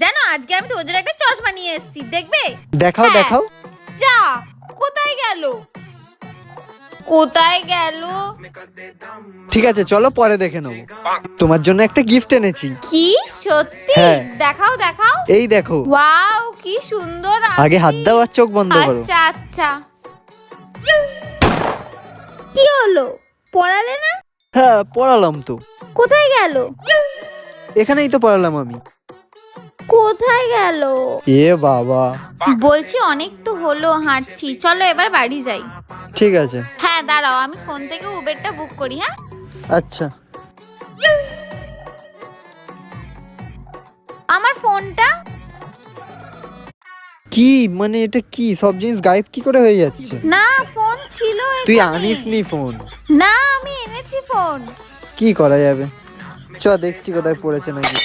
জানো আজকে আমি তোর জন্য একটা চশমা নিয়ে এসেছি, দেখবে? দেখাও হ্যাঁ। দেখাও। যা, কোথায় গেল? কোথায় গেল? ঠিক আছে চলো পরে দেখে নেবো। তোমার জন্য একটা গিফট এনেছি। কি সত্যি? হ্যাঁ। দেখাও দেখাও। এই দেখো। ওয়াও, কি সুন্দর। আগে হাত দাও আর চোখ বন্ধ করো। আচ্ছা আচ্ছা। কি হলো, পড়ালে না? হ্যাঁ পড়ালাম তো। কোথায় গেল? এখানেই তো পড়ালাম আমি। কোথায় গেল? এ বাবা। বলছি অনেক তো হলো হাঁটছি, চলো এবার বাড়ি যাই। ঠিক আছে। হ্যাঁ দাঁড়াও, আমি ফোন থেকে উবেরটা বুক করি। হ্যাঁ আচ্ছা। আমার ফোনটা। কি মানে এটা কি, সব জিনিস গায়েব কি করে হয়ে যাচ্ছে? না, ফোন ছিল তুই এখানে। আনিসনি ফোন? না, আমি এনেছি ফোন। কি করা যাবে, চ দেখছি কোথায় পড়েছে নাকি।